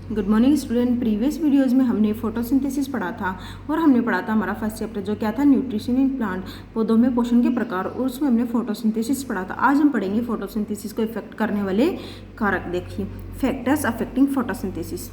Good morning student. Previous videos में हमने photosynthesis पढ़ा था और हमने पढ़ा था हमारा फर्स्ट चैप्टर जो क्या था, न्यूट्रिशन इन प्लांट, पौधों में पोषण के प्रकार, और उसमें हमने फोटोसिंथेसिस पढ़ा था। आज हम पढ़ेंगे फोटोसिंथेसिस को इफेक्ट करने वाले कारक। देखिए, फैक्टर्स अफेक्टिंग फोटोसिंथेसिस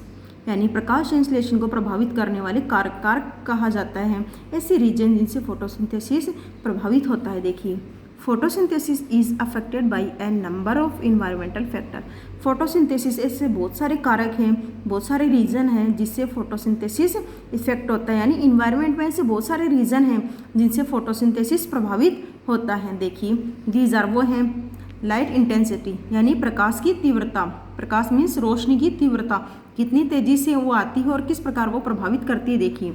यानी प्रकाश संश्लेषण को प्रभावित करने वाले कारक कहा जाता है ऐसे रीजन जिनसे फोटोसिंथेसिस प्रभावित होता है। देखिए, photosynthesis is affected by A number of environmental factor. Photosynthesis ऐसे बहुत सारे कारक हैं, बहुत सारे रीजन हैं जिससे फोटोसिंथेसिस इफेक्ट होता है, यानी इन्वायरमेंट में ऐसे बहुत सारे रीजन हैं जिनसे फोटोसिंथेसिस प्रभावित होता है। देखिए, दीज आर वो हैं लाइट इंटेंसिटी यानी प्रकाश की तीव्रता। प्रकाश मीन्स रोशनी की तीव्रता, कितनी तेजी से वो आती है और किस प्रकार वो प्रभावित करती है। देखिए,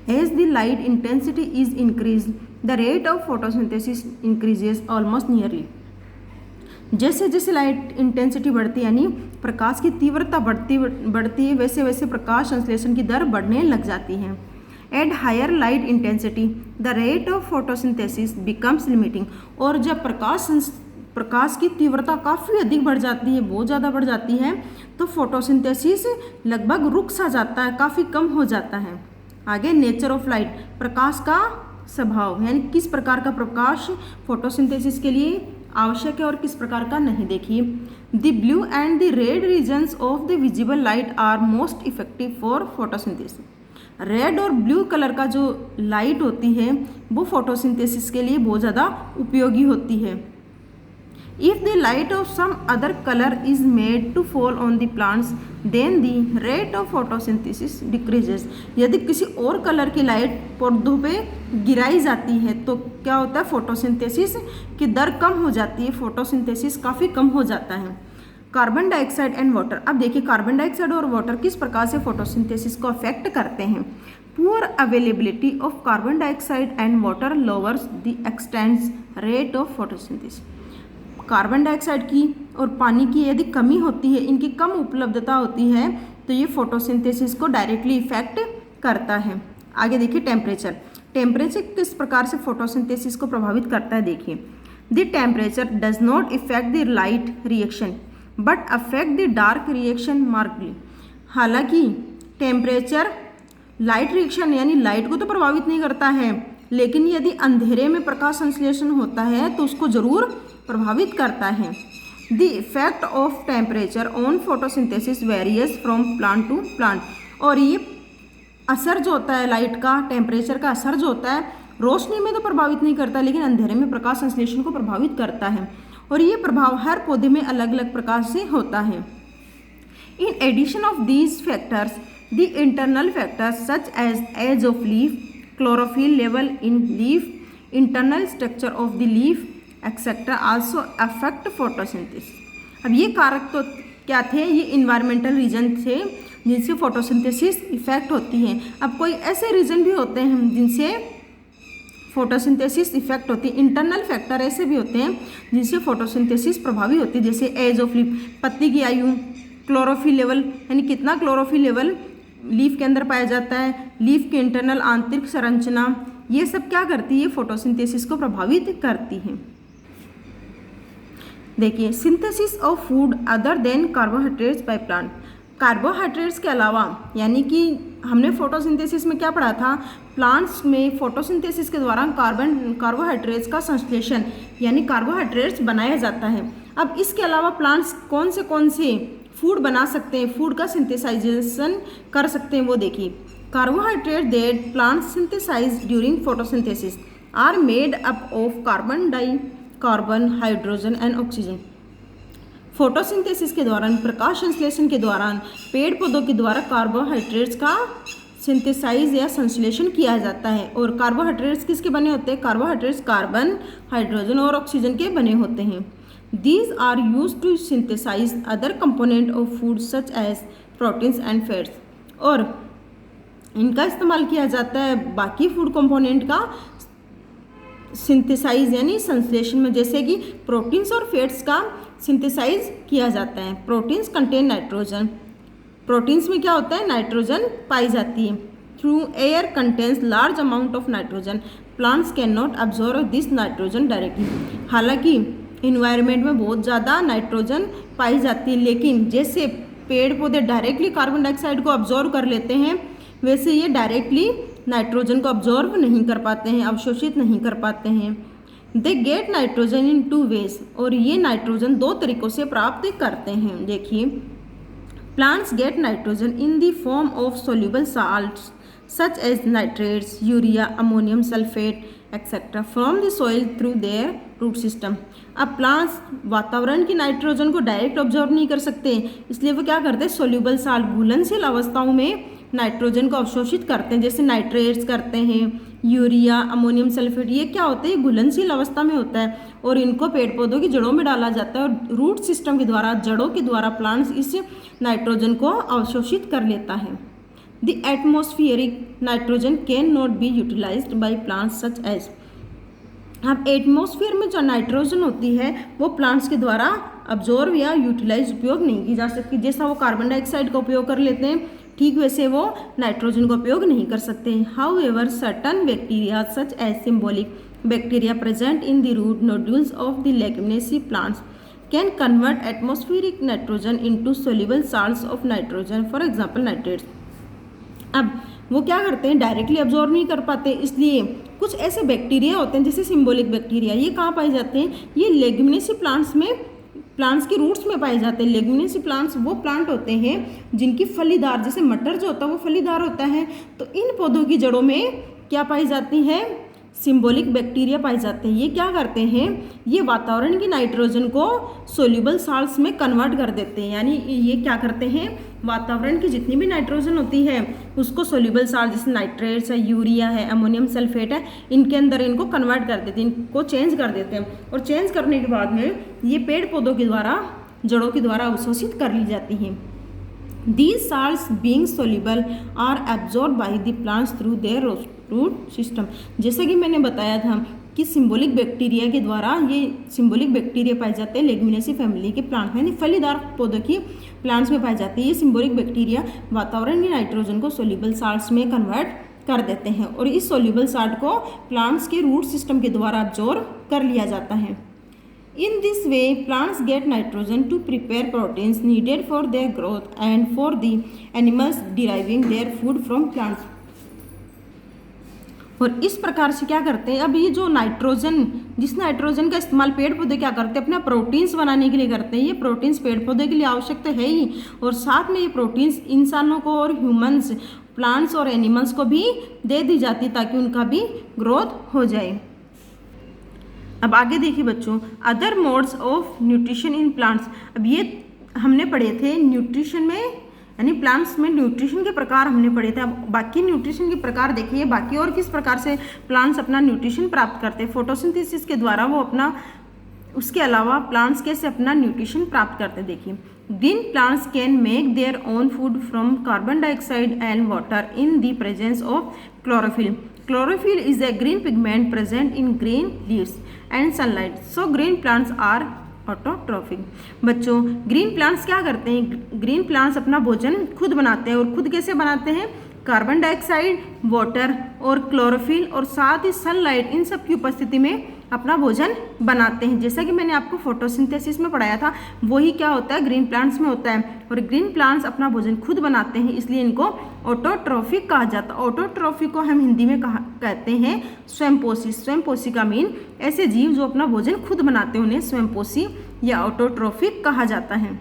as the light intensity is increased, the rate of photosynthesis increases almost nearly। जैसे जैसे लाइट इंटेंसिटी बढ़ती है यानी प्रकाश की तीव्रता बढ़ती है, वैसे वैसे प्रकाश संश्लेषण की दर बढ़ने लग जाती है। At higher light intensity the rate of photosynthesis becomes limiting. और जब प्रकाश की तीव्रता काफ़ी अधिक बढ़ जाती है, बहुत ज़्यादा बढ़ जाती है, तो फोटोसिंथेसिस लगभग रुक सा जाता है, काफ़ी कम हो जाता है। आगे, नेचर ऑफ लाइट, प्रकाश का स्वभाव यानी किस प्रकार का प्रकाश फोटोसिंथेसिस के लिए आवश्यक है और किस प्रकार का नहीं। देखिए, the blue and the red regions of the visible light are most effective for photosynthesis. Red और ब्लू कलर का जो लाइट होती है वो फोटोसिंथेसिस के लिए बहुत ज़्यादा उपयोगी होती है। If the light of some other color is made to fall on the plants, then the rate of photosynthesis decreases। यदि किसी और कलर की लाइट पौधों पे गिराई जाती है तो क्या होता है, फोटोसिंथेसिस की दर कम हो जाती है, फोटोसिंथेसिस काफ़ी कम हो जाता है। Carbon dioxide and water. अब देखिए, कार्बन डाइऑक्साइड और वाटर किस प्रकार से फोटोसिंथेसिस को अफेक्ट करते हैं। Poor availability of carbon dioxide and water lowers the x tends rate of photosynthesis. Carbon dioxide की और पानी की यदि कमी होती है, इनकी कम उपलब्धता होती है, तो ये फोटोसिंथेसिस को डायरेक्टली इफेक्ट करता है। आगे देखिए, टेम्परेचर। टेम्परेचर किस प्रकार से फोटोसिंथेसिस को प्रभावित करता है। देखिए, the temperature does not effect the light reaction but affect the dark reaction markedly. हालांकि टेम्परेचर लाइट रिएक्शन यानी लाइट को तो प्रभावित नहीं करता है, लेकिन यदि अंधेरे में प्रकाश संश्लेषण होता है तो उसको जरूर प्रभावित करता है। The effect of temperature on photosynthesis varies from plant to plant. और ये असर जो होता है लाइट का, टेम्परेचर का असर जो होता है, रोशनी में तो प्रभावित नहीं करता, लेकिन अंधेरे में प्रकाश संश्लेषण को प्रभावित करता है। और ये प्रभाव हर पौधे में अलग अलग प्रकार से होता है। In addition of these factors the internal factors such as age of leaf, chlorophyll level in leaf, internal structure of the leaf etcetera also affect photosynthesis. अब ये कारक तो क्या थे, ये इन्वायरमेंटल रीजन थे जिनसे फोटोसिंथेसिस इफेक्ट होती है। अब कोई ऐसे रीजन भी होते हैं जिनसे फोटोसिंथेसिस इफेक्ट होती है। इंटरनल फैक्टर ऐसे भी होते हैं जिनसे फोटोसिंथेसिस प्रभावी होती है, जैसे एज ऑफ लीफ, पत्ती की आयु, क्लोरोफिल लेवल यानी कितना क्लोरोफिल लेवल लीफ के अंदर पाया जाता है, लीफ के इंटरनल आंतरिक संरचना, ये सब क्या करती है, फोटोसिंथेसिस को प्रभावित करती है। देखिए, synthesis of food other than carbohydrates by plant. Carbohydrates के अलावा, यानी कि हमने फोटोसिंथेसिस में क्या पढ़ा था, प्लांट्स में फोटोसिंथेसिस के दौरान कार्बोहाइड्रेट्स का संश्लेषण यानी कार्बोहाइड्रेट्स बनाया जाता है। अब इसके अलावा प्लांट्स कौन से फूड बना सकते हैं, फूड का सिंथेसाइजेशन कर सकते हैं, वो देखिए। Carbohydrate that plants synthesise during photosynthesis are made up of carbon, hydrogen and oxygen. Photosynthesis के दौरान, प्रकाश संश्लेषण के दौरान पेड़ पौधों के द्वारा कार्बोहाइड्रेट्स का सिंथेसाइज या संश्लेषण किया जाता है। और कार्बोहाइड्रेट्स किसके बने होते हैं, कार्बोहाइड्रेट्स कार्बन, हाइड्रोजन और ऑक्सीजन के बने होते हैं। These are used to synthesize other component of food such as proteins and fats। और इनका इस्तेमाल किया जाता है बाकी फूड कंपोनेंट का सिंथेसाइज यानी संश्लेषण में, जैसे कि प्रोटीन्स और फैट्स का सिंथेसाइज किया जाता है। Proteins contain nitrogen. प्रोटीन्स में क्या होता है, नाइट्रोजन पाई जाती है। Through air contains large amount of nitrogen, plants can not absorb this nitrogen directly. हालांकि इन्वायरमेंट में बहुत ज़्यादा नाइट्रोजन पाई जाती है, लेकिन जैसे पेड़ पौधे डायरेक्टली कार्बन डाइऑक्साइड को अब्जॉर्व कर लेते हैं, वैसे ये डायरेक्टली नाइट्रोजन को अब्जॉर्व नहीं कर पाते हैं, अवशोषित नहीं कर पाते हैं। They get nitrogen in 2 ways, और ये नाइट्रोजन 2 तरीक़ों से प्राप्त करते हैं। देखिए, plants get nitrogen in the form of soluble salts such as nitrates, urea, ammonium sulphate etcetera from the soil through their root system. अब प्लांट्स वातावरण की नाइट्रोजन को डायरेक्ट ऑब्जॉर्व नहीं कर सकते, इसलिए वो क्या करते हैं, सोल्यूबल साल्ट घुलनशील अवस्थाओं में नाइट्रोजन को अवशोषित करते हैं, जैसे नाइट्रेट्स करते हैं, यूरिया, अमोनियम सल्फेट, ये क्या होते हैं, घुलनशील अवस्था में होता है और इनको पेड़ पौधों की जड़ों में डाला जाता है और रूट सिस्टम के द्वारा, जड़ों के द्वारा प्लांट्स इस नाइट्रोजन को अवशोषित कर लेता है। The atmospheric nitrogen can not be utilised by plants such as. अब एटमॉस्फेयर में जो नाइट्रोजन होती है वो प्लांट्स के द्वारा अब्जॉर्व या यूटिलाइज उपयोग नहीं की जा सकती। जैसा वो कार्बन डाइऑक्साइड का उपयोग कर लेते हैं, ठीक वैसे वो नाइट्रोजन का उपयोग नहीं कर सकते। However certain bacteria such as symbolic bacteria present in the root nodules of the leguminosae plants can convert atmospheric nitrogen into soluble salts of nitrogen, for example nitrates. अब वो क्या करते हैं, डायरेक्टली अब्जॉर्व नहीं कर पाते, इसलिए कुछ ऐसे बैक्टीरिया होते हैं जैसे सिम्बोलिक बैक्टीरिया, ये कहाँ पाए जाते हैं, ये लेग्यूमिनेसी प्लांट्स में, प्लांट्स के रूट्स में पाए जाते हैं। लेग्यूमिनेसी प्लांट्स वो प्लांट होते हैं जिनकी फलीदार, जैसे मटर जो होता है वो फलीदार होता है, तो इन पौधों की जड़ों में क्या पाई जाती है, सिम्बोलिक बैक्टीरिया पाए जाते हैं। ये क्या करते हैं, ये वातावरण की नाइट्रोजन को सोल्यूबल साल्ट्स में कन्वर्ट कर देते हैं, यानी ये क्या करते हैं, वातावरण की जितनी भी नाइट्रोजन होती है उसको सोल्यूबल साल्ट, जैसे नाइट्रेट्स है, यूरिया है, अमोनियम सल्फेट है, इनके अंदर इनको कन्वर्ट कर देते हैं, इनको चेंज कर देते हैं, और चेंज करने के बाद में ये पेड़ पौधों के द्वारा, जड़ों के द्वारा अवशोषित कर ली जाती हैं। These salts being soluble are absorbed by the plants through their root system। जैसा कि मैंने बताया था कि सिम्बोलिक बैक्टीरिया के द्वारा, ये सिम्बोलिक बैक्टीरिया पाए जाते हैं लेग्यूमिनेसी फैमिली के प्लांट में, यानी फलीदार पौधों की प्लांट्स में पाए जाती है। ये सिम्बोलिक बैक्टीरिया वातावरण की नाइट्रोजन को सोल्यूबल साल्ट्स में कन्वर्ट कर देते हैं और इस सोल्यूबल साल्ट को प्लांट्स के रूट सिस्टम के द्वारा अब्जॉर्ब कर लिया जाता है। In this way, plants get nitrogen to prepare proteins needed for their growth and for the animals deriving their food from plants। और इस प्रकार से क्या करते हैं, अब ये जो नाइट्रोजन, जिस नाइट्रोजन का इस्तेमाल पेड़ पौधे क्या करते हैं, अपना प्रोटीन्स बनाने के लिए करते हैं। ये प्रोटीन्स पेड़ पौधे के लिए आवश्यक तो है ही, और साथ में ये प्रोटीन्स इंसानों को और ह्यूमन्स, प्लांट्स और एनिमल्स को भी दे दी जाती है ताकि उनका भी ग्रोथ हो जाए। अब आगे देखिए बच्चों, other modes of nutrition in plants. अब ये हमने पढ़े थे न्यूट्रिशन में, यानी प्लांट्स में न्यूट्रिशन के प्रकार हमने पढ़े थे। अब बाकी न्यूट्रिशन के प्रकार देखिए, बाकी और किस प्रकार से प्लांट्स अपना न्यूट्रिशन प्राप्त करते हैं। फोटोसिंथेसिस के द्वारा वो अपना, उसके अलावा प्लांट्स कैसे अपना न्यूट्रिशन प्राप्त करते हैं। देखिए, green plants can make their own food from carbon dioxide and water in the presence of chlorophyll. Chlorophyll is a green pigment present in green leaves and sunlight. So green plants are autotrophic। बच्चों, green plants क्या करते हैं, green plants अपना भोजन खुद बनाते हैं, और खुद कैसे बनाते हैं, कार्बन डाइऑक्साइड, वाटर और क्लोरोफिल और साथ ही सनलाइट, इन सब की उपस्थिति में अपना भोजन बनाते हैं। जैसा कि मैंने आपको फोटोसिंथेसिस में पढ़ाया था, वही क्या होता है, ग्रीन प्लांट्स में होता है। और ग्रीन प्लांट्स अपना भोजन खुद बनाते हैं, इसलिए इनको ऑटोट्रॉफिक कहा जाता है। ऑटोट्रॉफिक को हम हिंदी में कहते हैं स्वयंपोषी। स्वयंपोषी का मीन ऐसे जीव जो अपना भोजन खुद बनाते हैं, उन्हें स्वयंपोषी या ऑटोट्रॉफिक कहा जाता है।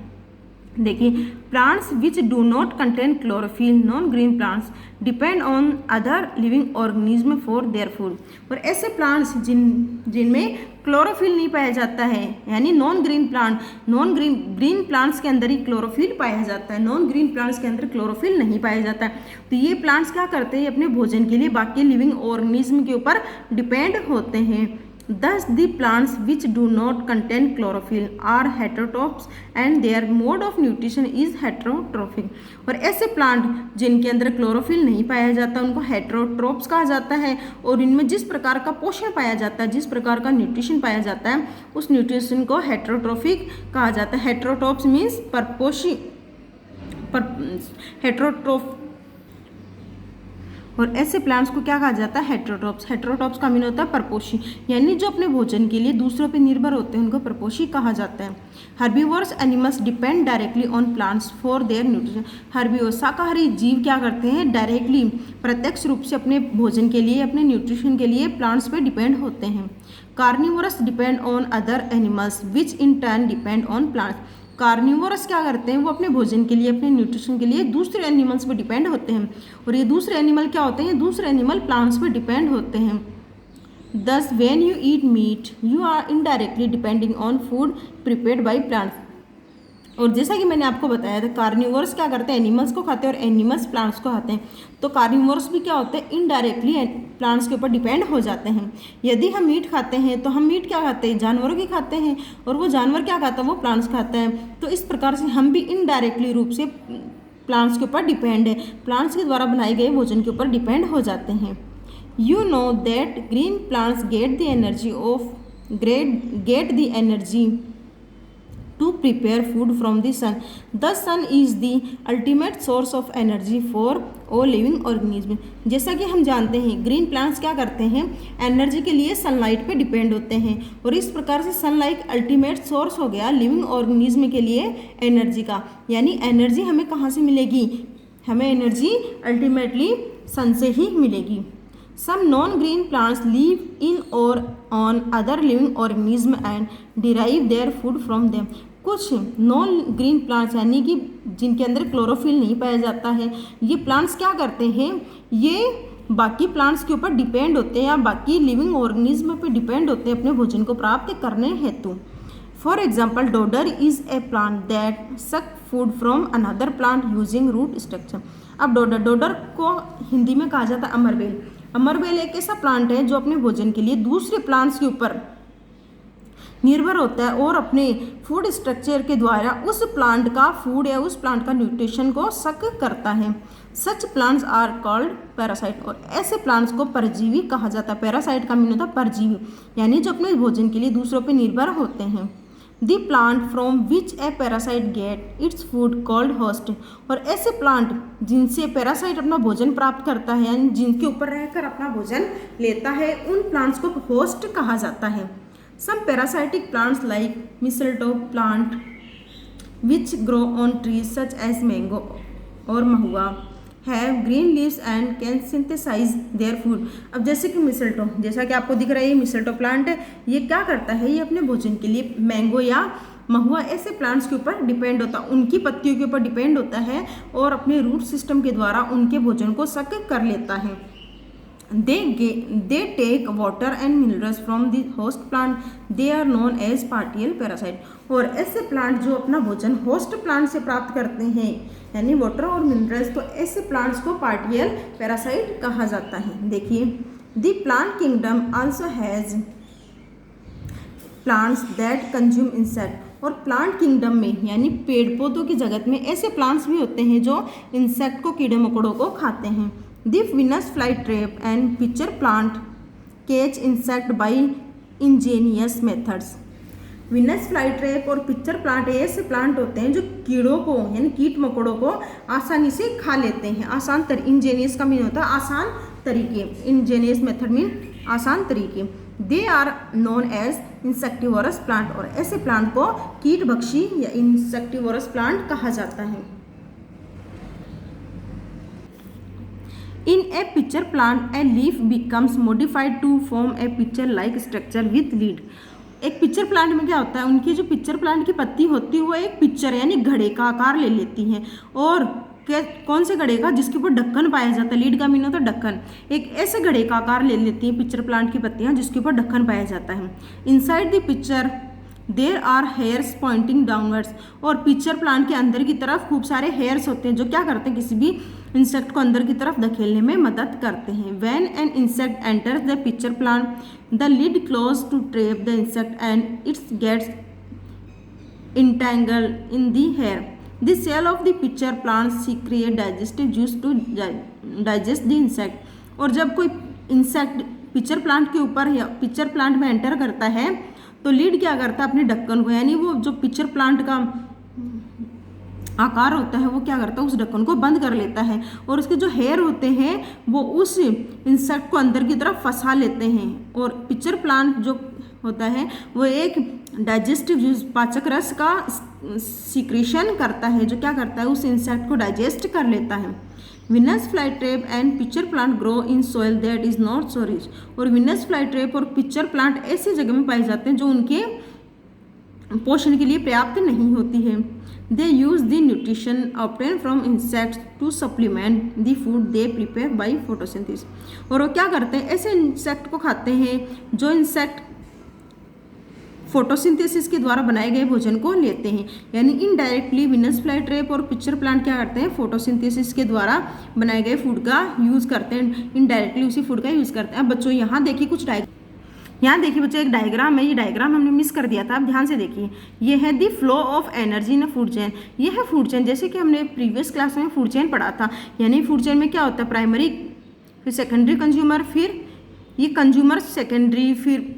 देखिए, plants which do not contain chlorophyll, non green plants depend on other living organism for their food. और ऐसे प्लांट्स जिनमें क्लोरोफिल नहीं पाया जाता है, यानी non green plant, green plants के अंदर ही क्लोरोफिल पाया जाता है, नॉन ग्रीन प्लांट्स के अंदर क्लोरोफिल नहीं पाया जाता है। तो ये प्लांट्स क्या करते हैं, अपने भोजन के लिए बाकी लिविंग ऑर्गेनिज्म के ऊपर डिपेंड होते हैं। Thus, the plants which do not contain chlorophyll are heterotrophs and their mode of nutrition is heterotrophic। और ऐसे प्लांट जिनके अंदर क्लोरोफिल नहीं पाया जाता उनको हेटेरोट्रोप्स कहा जाता है, और इनमें जिस प्रकार का पोषण पाया जाता है, जिस प्रकार का न्यूट्रिशन पाया जाता है, उस न्यूट्रिशन को हेटेरोट्रोफिक कहा जाता है। हेटेरोट्रोप्स मीन्स परपोषी, हेटेरोट्रोफ और ऐसे प्लांट्स को क्या कहा जाता है? हेटेरोट्रॉप्स। हेटेरोट्रॉप्स का मीन होता है परपोषी, यानी जो अपने भोजन के लिए दूसरों पर निर्भर होते हैं उनको परपोषी कहा जाता है। Herbivorous animals depend directly on plants for their nutrition. Herbivore शाकाहारी जीव क्या करते हैं? डायरेक्टली प्रत्यक्ष रूप से अपने भोजन के लिए, अपने न्यूट्रिशन के लिए प्लांट्स पे डिपेंड होते हैं। Carnivorous depend on other animals which in turn depend on plants. Carnivorous क्या करते हैं? वो अपने भोजन के लिए, अपने न्यूट्रिशन के लिए दूसरे एनिमल्स पे डिपेंड होते हैं, और ये दूसरे एनिमल क्या होते हैं? दूसरे एनिमल प्लांट्स पे डिपेंड होते हैं। Thus, when you eat meat, you are indirectly depending on food prepared by plants. और जैसा कि मैंने आपको बताया था, कार्निवोरस क्या करते हैं? एनिमल्स को खाते हैं और एनिमल्स प्लांट्स को खाते हैं। तो कार्निवोरस भी क्या होते हैं? इनडायरेक्टली प्लांट्स के ऊपर डिपेंड हो जाते हैं। यदि हम मीट खाते हैं तो हम मीट क्या खाते हैं? जानवरों की खाते हैं, और वो जानवर क्या खाता है? वो प्लांट्स खाता है। तो इस प्रकार से हम भी इनडायरेक्टली रूप से प्लांट्स के ऊपर डिपेंड है, प्लांट्स के द्वारा बनाए गए भोजन के ऊपर डिपेंड हो जाते हैं। You know that green plants get the energy to prepare food from the sun. The sun is the ultimate source of energy for all living organisms. जैसा कि हम जानते हैं ग्रीन प्लांट्स क्या करते हैं? एनर्जी के लिए सनलाइट पे डिपेंड होते हैं, और इस प्रकार से सनलाइट अल्टीमेट सोर्स हो गया लिविंग ऑर्गेनिज्म के लिए एनर्जी का। यानी एनर्जी हमें कहाँ से मिलेगी? हमें एनर्जी अल्टीमेटली सन से ही मिलेगी। Some non-green plants live in or on other living organisms and derive their food from them. कुछ नॉन ग्रीन प्लांट्स यानी कि जिनके अंदर क्लोरोफिल नहीं पाया जाता है, ये प्लांट्स क्या करते हैं? ये बाकी प्लांट्स के ऊपर डिपेंड होते हैं या बाकी लिविंग ऑर्गेनिज्म पे डिपेंड होते हैं अपने भोजन को प्राप्त करने हेतु। For example, dodder is a plant that suck food from another plant using root structure. अब डोडर को हिंदी में कहा जाता है अमरबेल। अमरबेल एक ऐसा प्लांट है जो अपने भोजन के लिए दूसरे प्लांट्स के ऊपर निर्भर होता है और अपने फूड स्ट्रक्चर के द्वारा उस प्लांट का फूड या उस प्लांट का न्यूट्रिशन को सक करता है। Such plants are called parasite, और ऐसे प्लांट्स को परजीवी कहा जाता है। पैरासाइट का मीन होता है परजीवी, यानी जो अपने भोजन के लिए दूसरों पर निर्भर होते हैं। The plant from which a parasite gets its food called host, और ऐसे प्लांट जिनसे पैरासाइट अपना भोजन प्राप्त करता है यानी जिनके ऊपर रहकर अपना भोजन लेता है, उन प्लांट्स को होस्ट कहा जाता है। Some parasitic plants like mistletoe plant which grow on trees such as mango और mahua have green leaves and can synthesize their food. अब जैसे कि मिसलटो, जैसा कि आपको दिख रहा है ये मिसलटो प्लांट है, ये क्या करता है? ये अपने भोजन के लिए मैंगो या महुआ ऐसे प्लांट्स के ऊपर डिपेंड होता है, उनकी पत्तियों के ऊपर डिपेंड होता है और अपने रूट सिस्टम के द्वारा उनके भोजन को सक कर लेता है। They take water and minerals from the host plant. They are known as partial parasite. और ऐसे प्लांट जो अपना भोजन होस्ट प्लांट से प्राप्त करते हैं यानी वाटर और मिनरल्स, तो ऐसे प्लांट्स को पार्टियल पैरासाइट कहा जाता है। देखिए, the plant kingdom also has plants that consume insect, और प्लांट किंगडम में यानी पेड़ पौधों की जगत में ऐसे प्लांट्स भी होते हैं जो इंसेक्ट को, कीड़े मकोड़ों को खाते हैं। The Venus flytrap and pitcher plant catch insect by ingenious methods. Venus flytrap और पिक्चर प्लांट ऐसे प्लांट होते हैं जो कीड़ों को यानी कीट मकोड़ों को आसानी से खा लेते हैं। इंजेनियस का मीन होता है आसान तरीके, इंजेनियस मेथड मीन आसान तरीके। They are known as insectivorous plant, और ऐसे प्लांट को कीटभक्षी या इंसेक्टिवोरस प्लांट कहा जाता है। In a pitcher plant, a leaf becomes modified to form a pitcher-like structure with lead. एक पिक्चर प्लांट में क्या होता है? उनकी जो पिक्चर प्लांट की पत्ती होती है वो एक पिक्चर यानी घड़े का आकार ले लेती हैं, और कौन से घड़े का? जिसके ऊपर ढक्कन पाया जाता है। लीड का मीन होता है ढक्कन। एक ऐसे घड़े का आकार ले लेती हैं पिक्चर प्लांट की पत्तियां जिसके ऊपर ढक्कन पाया जाता है। Inside the pitcher there are hairs pointing downwards, और पिक्चर प्लांट के अंदर की तरफ खूब सारे हेयर्स होते हैं जो क्या करते हैं? किसी भी इंसेक्ट को अंदर की तरफ धकेलने में मदद करते हैं। When an insect enters the pitcher plant, the lid close to trap the insect and its gets entangled in the hair. The cell of the pitcher plant secrete digestive juice to digest the insect. और जब कोई insect picture plant के ऊपर या pitcher plant में enter करता है तो लीड क्या करता है? अपने ढक्कन को यानी वो जो पिक्चर प्लांट का आकार होता है वो क्या करता है, उस ढक्कन को बंद कर लेता है और उसके जो हेयर होते हैं वो उस इंसेक्ट को अंदर की तरफ फंसा लेते हैं। और पिक्चर प्लांट जो होता है वो एक डाइजेस्टिव पाचक रस का सिक्रीशन करता है, जो क्या करता है, उस इंसेक्ट को डाइजेस्ट कर लेता है। Venus flytrap and pitcher plant grow in soil that is not so rich. और विनस फ्लाईट्रैप और पिक्चर प्लांट ऐसी जगह में पाए जाते हैं जो उनके पोषण के लिए पर्याप्त नहीं होती है। They use the nutrition obtain from insects to supplement the food they prepare by photosynthesis. और वो क्या करते हैं, ऐसे इंसेक्ट को खाते हैं जो इंसेक्ट फोटोसिंथेसिस के द्वारा बनाए गए भोजन को लेते हैं। यानी इनडायरेक्टली विनस फ्लाईट्रैप और पिक्चर प्लांट क्या करते हैं, फोटोसिंथेसिस के द्वारा बनाए गए फूड का यूज़ करते हैं, इनडायरेक्टली उसी फूड का यूज़ करते हैं। अब बच्चों यहाँ देखिए यहाँ देखिए बच्चों एक डायग्राम है, ये डायग्राम हमने मिस कर दिया था, अब ध्यान से देखिए। ये है the flow of energy in food chain. ये है फूड चेन, जैसे कि हमने प्रीवियस क्लास में फूड चेन पढ़ा था। यानी फूड चेन में क्या होता है, प्राइमरी, फिर सेकेंडरी कंज्यूमर, फिर ये कंज्यूमर सेकेंडरी, फिर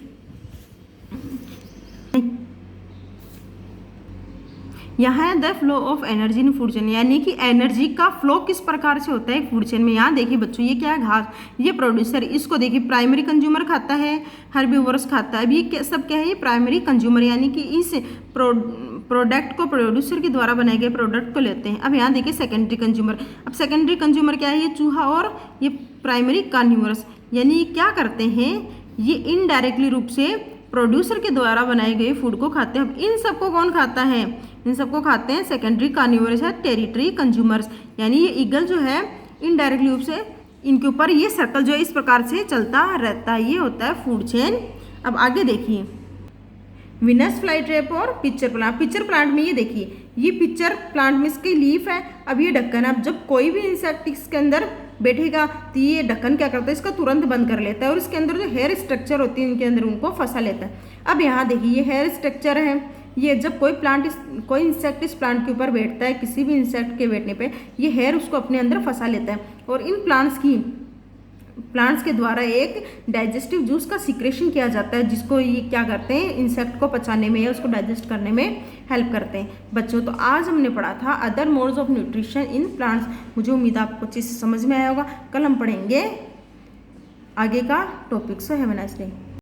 यहाँ है the flow of energy in food chain, यानी कि एनर्जी का फ्लो किस प्रकार से होता है फूड चेन में। यहाँ देखिए बच्चों ये क्या है, घास, ये प्रोड्यूसर, इसको देखिए प्राइमरी कंज्यूमर खाता है, हर्बीवोरस खाता है। अब ये सब क्या है, ये प्राइमरी कंज्यूमर, यानी कि इस प्रोडक्ट को प्रोड्यूसर के द्वारा बनाए गए प्रोडक्ट को लेते हैं। अब यहाँ देखिए सेकेंडरी कंज्यूमर। अब सेकेंडरी कंज्यूमर क्या है, ये चूहा और ये प्राइमरी कार्निवोरस, यानी ये क्या करते हैं, ये इनडायरेक्टली रूप से प्रोड्यूसर के द्वारा बनाए गए फूड को खाते हैं। अब इन सबको कौन खाता है, इन सबको खाते हैं सेकेंडरी कार्निवोरस है टेरिटरी कंज्यूमर्स। यानी ये ईगल जो है इनडायरेक्टली रूप से इनके ऊपर ये सर्कल जो है इस प्रकार से चलता रहता है, ये होता है फूड चेन। अब आगे देखिए विनस फ्लाईट्रैप और पिक्चर प्लांट। पिक्चर प्लांट में ये देखिए, ये पिक्चर प्लांट में इसकी लीफ है, अब ये ढक्कन है। अब जब कोई भी इंसेक्ट इसके अंदर बैठेगा तो ये ढक्कन क्या करता है, इसका तुरंत बंद कर लेता है और इसके अंदर जो हेयर स्ट्रक्चर होती है इनके अंदर उनको फंसा लेता है। अब यहाँ देखिए ये हेयर स्ट्रक्चर है, ये जब कोई इंसेक्ट इस प्लांट के ऊपर बैठता है, किसी भी इंसेक्ट के बैठने पे ये हेयर उसको अपने अंदर फंसा लेता है और इन प्लांट्स के द्वारा एक डाइजेस्टिव जूस का सिक्रेशन किया जाता है, जिसको ये क्या करते हैं, इंसेक्ट को पचाने में या उसको डाइजेस्ट करने में हेल्प करते हैं। बच्चों तो आज हमने पढ़ा था other modes of nutrition in plants. मुझे उम्मीद आपको चीज़ समझ में आया होगा। कल हम पढ़ेंगे आगे का topic. So have a nice day.